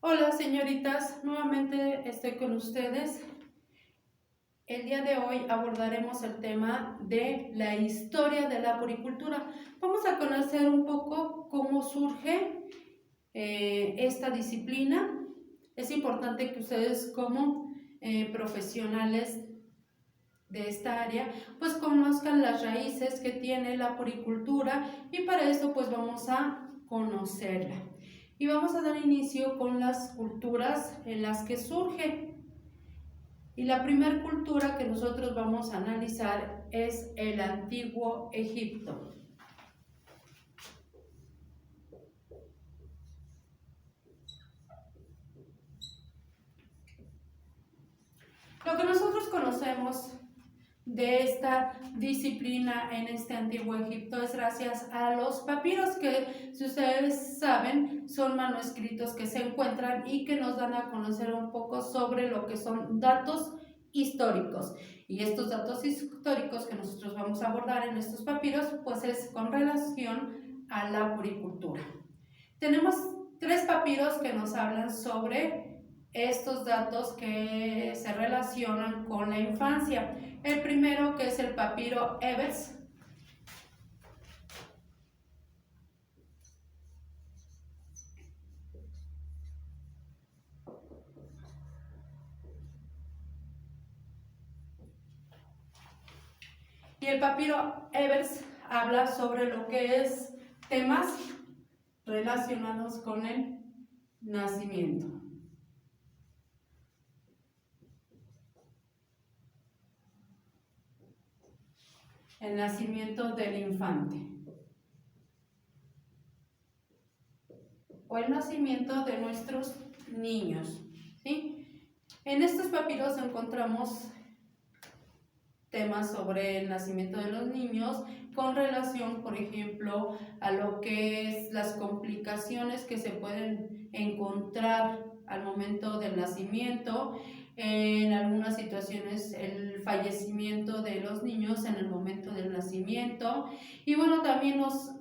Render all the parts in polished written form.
Hola señoritas, nuevamente estoy con ustedes. El día de hoy abordaremos el tema de la historia de la puricultura. Vamos a conocer un poco cómo surge esta disciplina. Es importante que ustedes como profesionales de esta área pues conozcan las raíces que tiene la puricultura y para eso pues vamos a conocerla. Y vamos a dar inicio con las culturas en las que surge. Y la primera cultura que nosotros vamos a analizar es el antiguo Egipto. Lo que nosotros conocemos de esta disciplina en este antiguo Egipto es gracias a los papiros que, si ustedes saben, son manuscritos que se encuentran y que nos dan a conocer un poco sobre lo que son datos históricos. Y estos datos históricos que nosotros vamos a abordar en estos papiros pues es con relación a la puricultura. Tenemos 3 papiros que nos hablan sobre estos datos que se relacionan con la infancia. El primero, que es el papiro Ebers, y el papiro Ebers habla sobre lo que es temas relacionados con el nacimiento. El nacimiento del infante o el nacimiento de nuestros niños, ¿sí? En estos papiros encontramos temas sobre el nacimiento de los niños con relación, por ejemplo, a lo que es las complicaciones que se pueden encontrar al momento del nacimiento, en algunas situaciones el fallecimiento de los niños en el momento del nacimiento, y bueno, también nos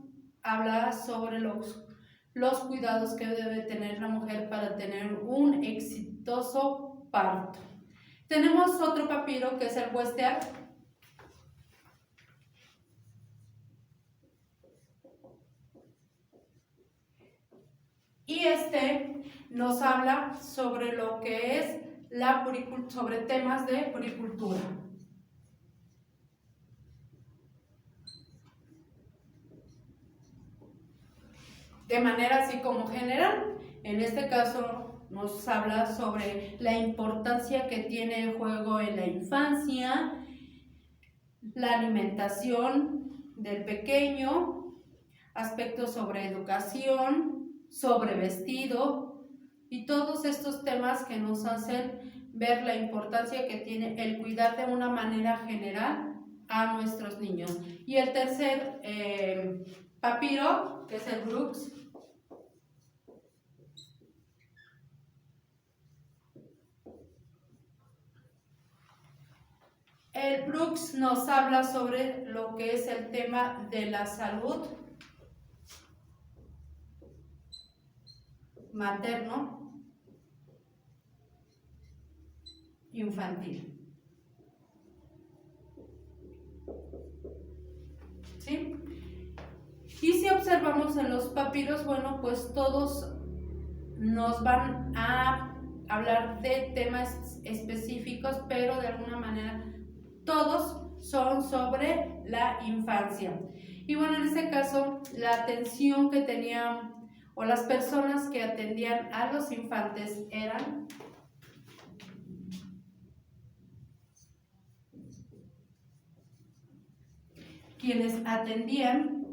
habla sobre los cuidados que debe tener la mujer para tener un exitoso parto. Tenemos otro papiro que es el Western. Y este nos habla sobre lo que es la puricultura, sobre temas de puricultura. De manera así como general, en este caso nos habla sobre la importancia que tiene el juego en la infancia, la alimentación del pequeño, aspectos sobre educación, sobre vestido y todos estos temas que nos hacen ver la importancia que tiene el cuidar de una manera general a nuestros niños. Y el tercer papiro, que es el Brooks. El Brooks nos habla sobre lo que es el tema de la salud materno infantil. ¿Sí? Y si observamos en los papiros, bueno, pues todos nos van a hablar de temas específicos, pero de alguna manera todos son sobre la infancia. Y bueno, en este caso, la atención que tenían o las personas que atendían a los infantes eran quienes atendían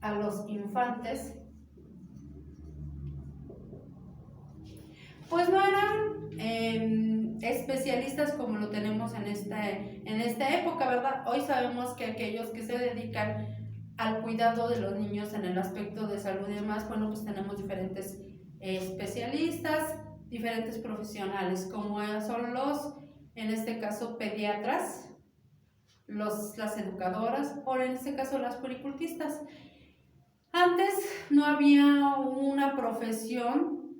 a los infantes, pues no eran especialistas como lo tenemos en esta época, ¿verdad? Hoy sabemos que aquellos que se dedican al cuidado de los niños en el aspecto de salud y demás, bueno, pues tenemos diferentes especialistas, diferentes profesionales, como son los, en este caso, pediatras, las educadoras, o en este caso las puericultistas. Antes no había una profesión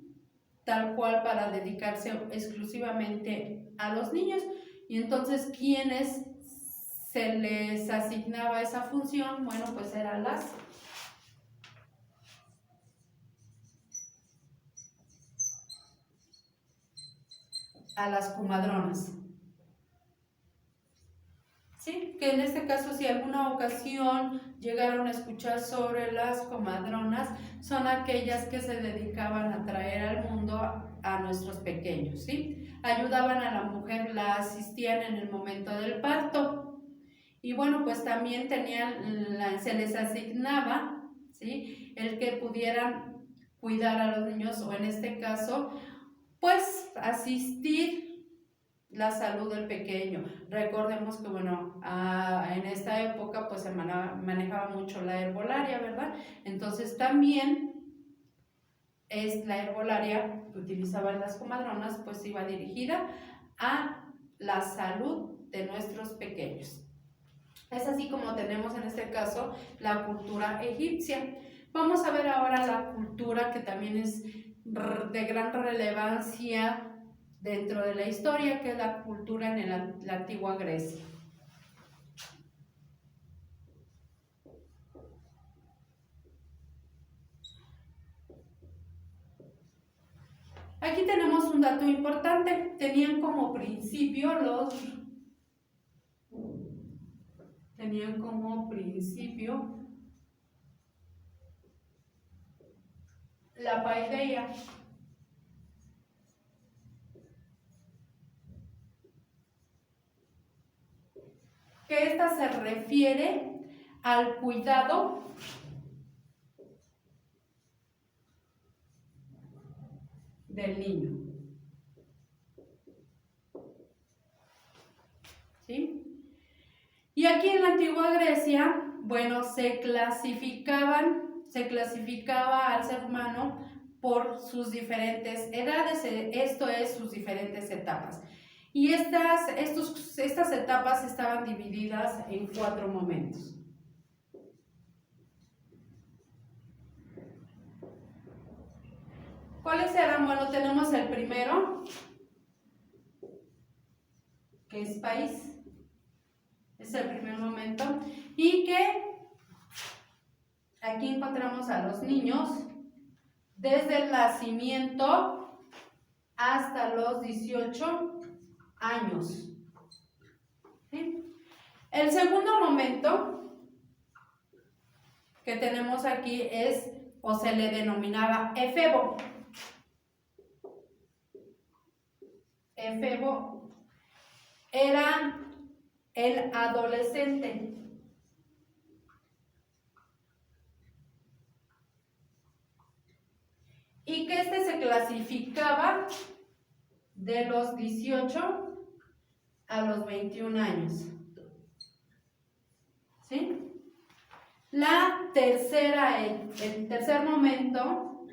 tal cual para dedicarse exclusivamente a los niños, y entonces quienes se les asignaba esa función, bueno, pues eran las comadronas. ¿Sí? Que en este caso, si alguna ocasión llegaron a escuchar sobre las comadronas, son aquellas que se dedicaban a traer al mundo a nuestros pequeños, ¿sí? Ayudaban a la mujer, la asistían en el momento del parto, y bueno, pues también se les asignaba, ¿sí?, el que pudieran cuidar a los niños, o en este caso, pues asistir la salud del pequeño. Recordemos que, bueno, en esta época pues se manejaba mucho la herbolaria, ¿verdad? Entonces también la herbolaria que utilizaban las comadronas pues iba dirigida a la salud de nuestros pequeños. Es así como tenemos en este caso la cultura egipcia. Vamos a ver ahora la cultura que también es de gran relevancia dentro de la historia, que es la cultura en la antigua Grecia. Aquí tenemos un dato importante. Tenían como principio la paideia. Que esta se refiere al cuidado del niño. ¿Sí? Y aquí en la antigua Grecia, bueno, se clasificaba al ser humano por sus diferentes edades, esto es, sus diferentes etapas. Y estas etapas estaban divididas en 4 momentos. ¿Cuáles eran? Bueno, tenemos el primero, que es país. Es el primer momento. Y que aquí encontramos a los niños desde el nacimiento hasta los 18 años. ¿Sí? El segundo momento que tenemos aquí es, o se le denominaba efebo. Efebo era el adolescente. Y que se clasificaba de los 18 a los 21 años. ¿Sí? El tercer momento,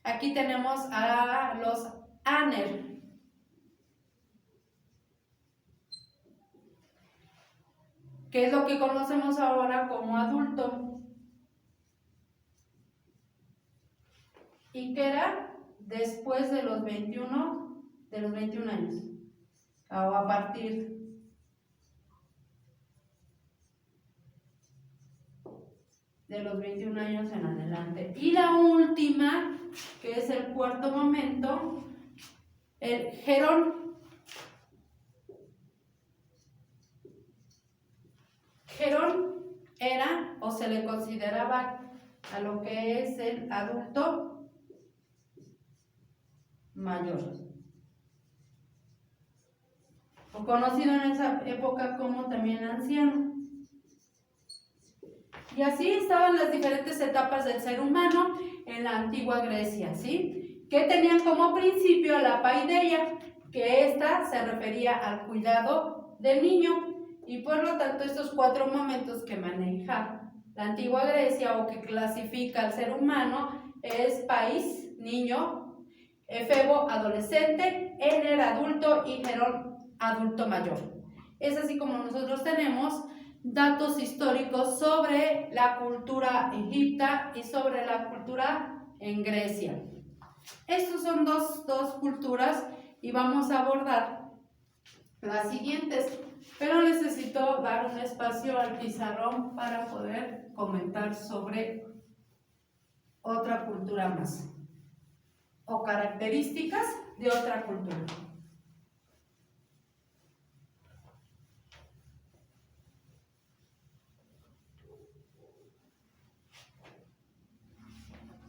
aquí tenemos a los Aner. Que es lo que conocemos ahora como adulto. Y que era después de los 21 años, o a partir de los 21 años en adelante. Y la última, que es el cuarto momento, el Gerón. Gerón era, o se le consideraba, a lo que es el adulto mayor, o conocido en esa época como también anciano. Y así estaban las diferentes etapas del ser humano en la antigua Grecia, ¿sí? Que tenían como principio la paideia, que esta se refería al cuidado del niño, y por lo tanto estos 4 momentos que maneja la antigua Grecia, o que clasifica al ser humano, es país, niño, efebo, adolescente, ener, adulto, y gerón, adulto mayor. Es así como nosotros tenemos datos históricos sobre sobre la cultura egipta y sobre la cultura en Grecia. Estos son dos culturas y vamos a abordar las siguientes, pero necesito dar un espacio al pizarrón para poder comentar sobre otra cultura más o características de otra cultura.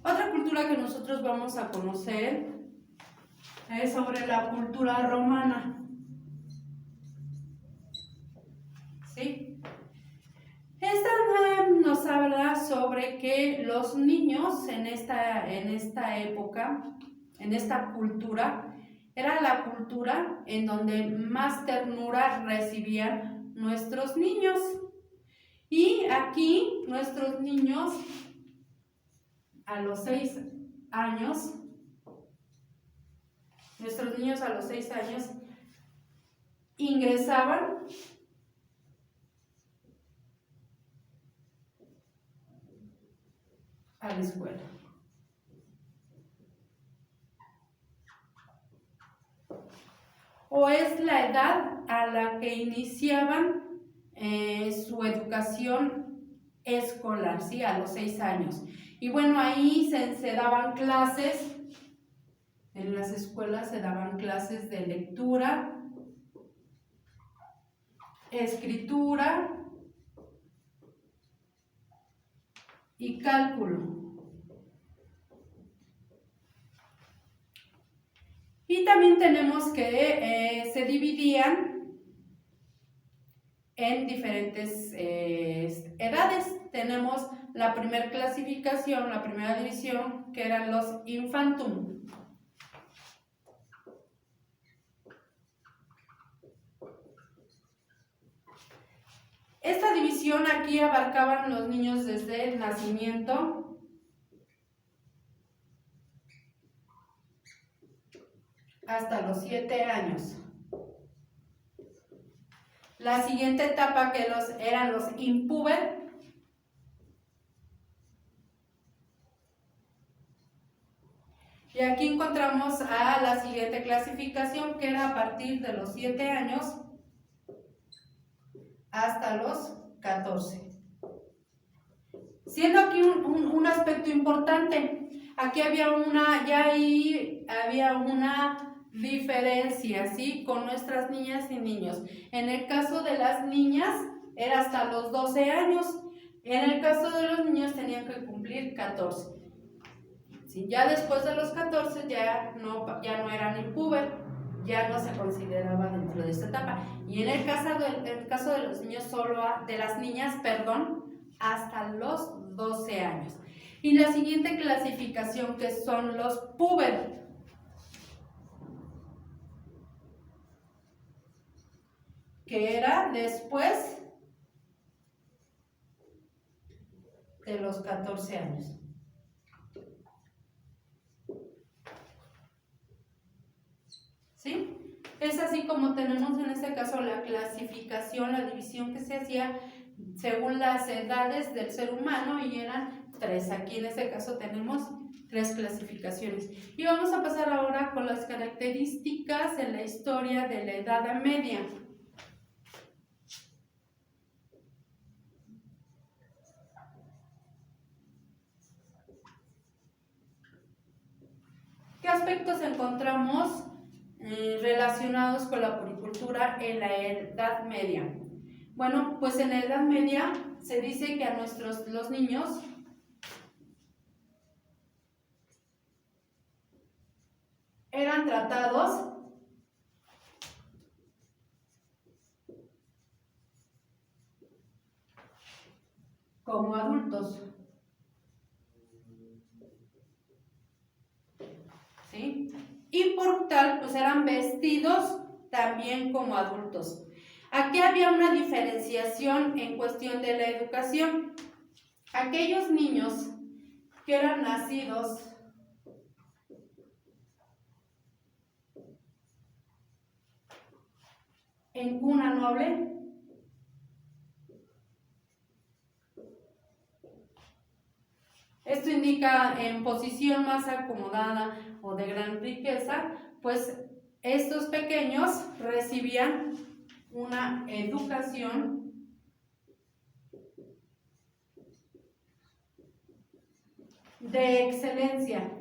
Otra cultura que nosotros vamos a conocer es sobre la cultura romana. ¿Sí? Esta nos habla sobre que los niños en esta época, en esta cultura, era la cultura en donde más ternura recibían nuestros niños. Y aquí nuestros niños a los 6 años, ingresaban a la escuela. O es la edad a la que iniciaban su educación escolar, ¿sí? A los 6 años. Y bueno, ahí se daban clases, en las escuelas se daban clases de lectura, escritura y cálculo. Y también tenemos que se dividían en diferentes edades. Tenemos la primera clasificación, la primera división, que eran los infantum. Esta división aquí abarcaban los niños desde el nacimiento hasta los 7 años. La siguiente etapa que eran los impúber. Y aquí encontramos a la siguiente clasificación, que era a partir de los 7 años hasta los 14. Siendo aquí un aspecto importante, aquí había una diferencia, ¿sí? Con nuestras niñas y niños. En el caso de las niñas era hasta los 12 años, en el caso de los niños tenían que cumplir 14. ¿Sí? Ya después de los 14 ya no eran impúber, ya no se consideraba dentro de esta etapa. Y en el caso de los niños, de las niñas, hasta los 12 años. Y la siguiente clasificación, que son los púber. Que era después de los 14 años. ¿Sí? Es así como tenemos en este caso la clasificación, la división que se hacía según las edades del ser humano, y eran 3. Aquí en este caso tenemos 3 clasificaciones. Y vamos a pasar ahora con las características en la historia de la Edad Media. ¿Qué aspectos encontramos relacionados con la puricultura en la Edad Media? Bueno, pues en la Edad Media se dice que a los niños eran tratados como adultos. ¿Sí? Y por tal, pues eran vestidos también como adultos. Aquí había una diferenciación en cuestión de la educación. Aquellos niños que eran nacidos en cuna noble Esto indica en posición más acomodada o de gran riqueza, pues estos pequeños recibían una educación de excelencia.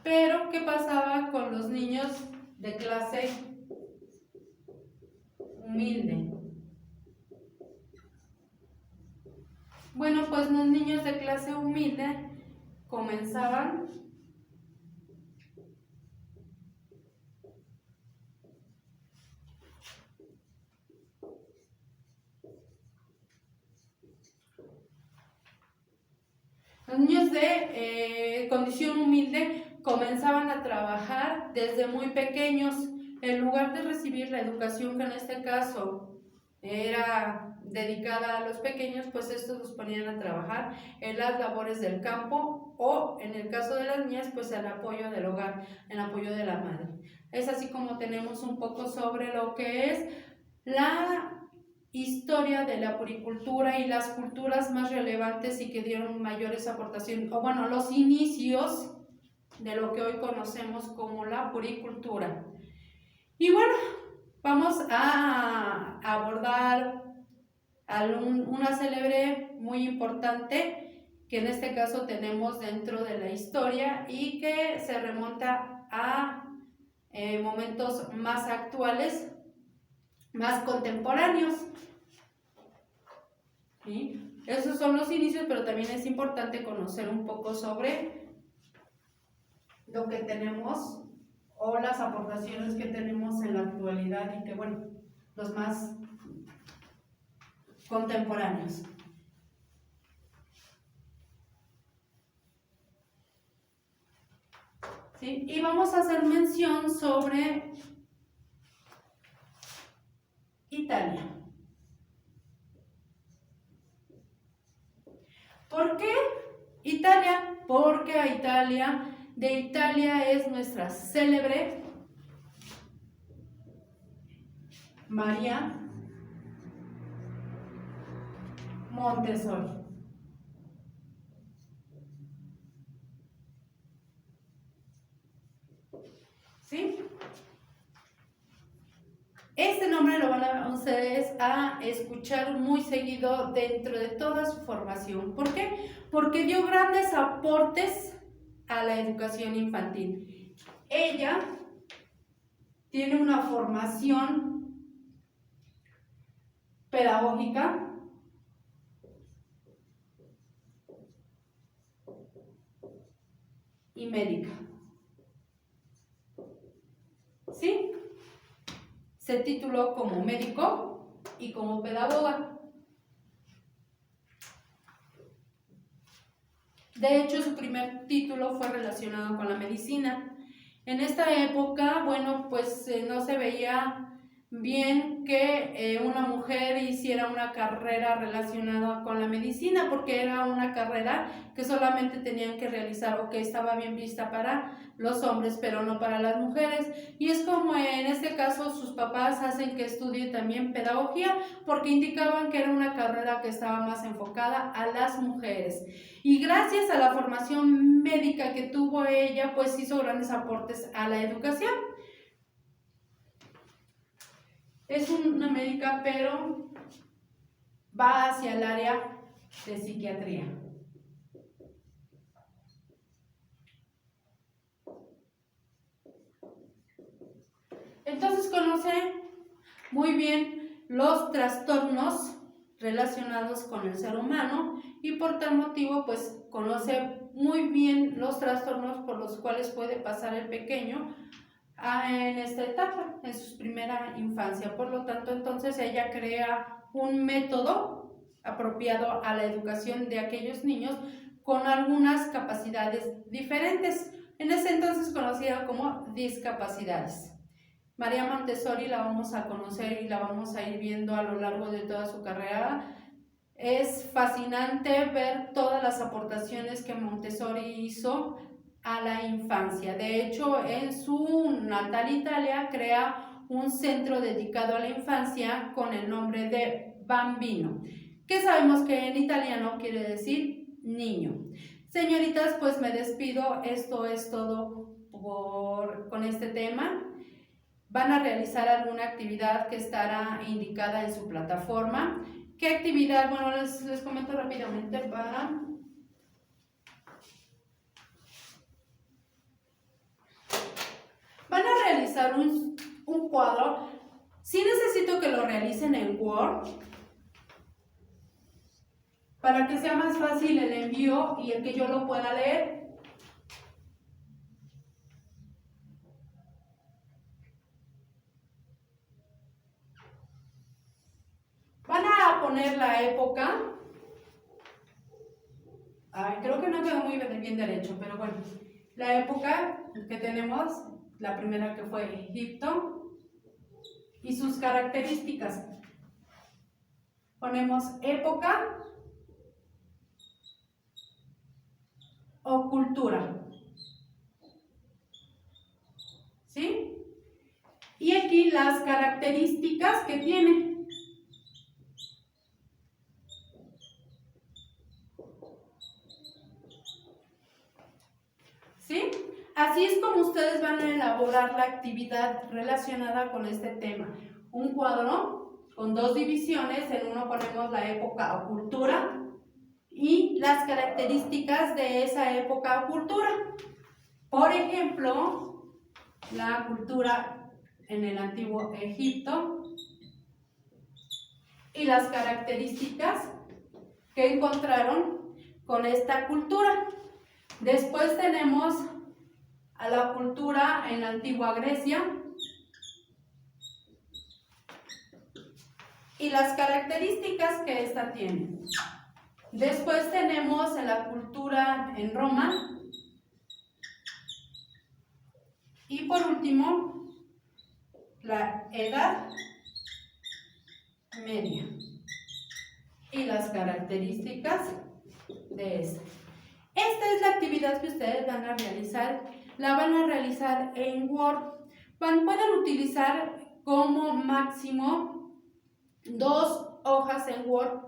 Pero, ¿qué pasaba con los niños de clase humilde? Bueno, pues los niños de clase humilde comenzaban los niños de condición humilde comenzaban a trabajar desde muy pequeños. En lugar de recibir la educación que en este caso era dedicada a los pequeños, pues estos los ponían a trabajar en las labores del campo o, en el caso de las niñas, pues el apoyo del hogar, el apoyo de la madre. Es así como tenemos un poco sobre lo que es la historia de la puricultura y las culturas más relevantes y que dieron mayores aportaciones, o bueno, los inicios de lo que hoy conocemos como la puricultura. Y bueno, vamos a abordar una célebre muy importante que en este caso tenemos dentro de la historia y que se remonta a momentos más actuales, más contemporáneos. ¿Sí? Esos son los inicios, pero también es importante conocer un poco sobre lo que tenemos o las aportaciones que tenemos en la actualidad y que, bueno, los más contemporáneos. ¿Sí? Y vamos a hacer mención sobre Italia. ¿Por qué Italia? Porque de Italia es nuestra célebre María Montessori. ¿Sí? Este nombre lo van a ustedes a escuchar muy seguido dentro de toda su formación. ¿Por qué? Porque dio grandes aportes a la educación infantil. Ella tiene una formación pedagógica y médica. ¿Sí? Se tituló como médico y como pedagoga. De hecho, su primer título fue relacionado con la medicina. En esta época, bueno, pues no se veía bien que una mujer hiciera una carrera relacionada con la medicina, porque era una carrera que solamente tenían que realizar o que estaba bien vista para los hombres, pero no para las mujeres. Y es como en este caso sus papás hacen que estudie también pedagogía, porque indicaban que era una carrera que estaba más enfocada a las mujeres. Y gracias a la formación médica que tuvo ella, pues hizo grandes aportes a la educación. Es una médica, pero va hacia el área de psiquiatría. Entonces conoce muy bien los trastornos relacionados con el ser humano y por tal motivo pues conoce muy bien los trastornos por los cuales puede pasar el pequeño en esta etapa, en su primera infancia. Por lo tanto, entonces ella crea un método apropiado a la educación de aquellos niños con algunas capacidades diferentes, en ese entonces conocida como discapacidades. María Montessori la vamos a conocer y la vamos a ir viendo a lo largo de toda su carrera. Es fascinante ver todas las aportaciones que Montessori hizo a la infancia. De hecho, en su natal Italia crea un centro dedicado a la infancia con el nombre de Bambino, que sabemos que en italiano quiere decir niño. Señoritas, pues me despido. Esto es todo con este tema. Van a realizar alguna actividad que estará indicada en su plataforma. ¿Qué actividad? Bueno, les comento rápidamente. Van a realizar un cuadro. Sí necesito que lo realicen en Word para que sea más fácil el envío y el que yo lo pueda leer. Van a poner la época. Creo que no quedó muy bien derecho, pero bueno. La época que tenemos, la primera que fue Egipto, y sus características. Ponemos época o cultura. ¿Sí? Y aquí las características que tiene. ¿Sí? Así es como ustedes van a elaborar la actividad relacionada con este tema. Un cuadro con dos divisiones, en uno ponemos la época o cultura y las características de esa época o cultura. Por ejemplo, la cultura en el antiguo Egipto y las características que encontraron con esta cultura. Después tenemos a la cultura en la antigua Grecia y las características que ésta tiene. Después tenemos a la cultura en Roma y por último la Edad Media y las características de esta. Esta es la actividad que ustedes van a realizar. La van a realizar en Word. Pueden utilizar como máximo 2 hojas en Word.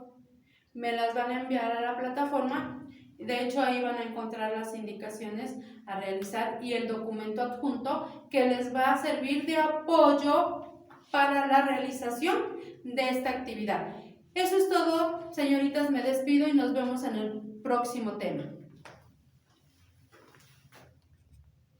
Me las van a enviar a la plataforma. De hecho, ahí van a encontrar las indicaciones a realizar y el documento adjunto que les va a servir de apoyo para la realización de esta actividad. Eso es todo, señoritas. Me despido y nos vemos en el próximo tema.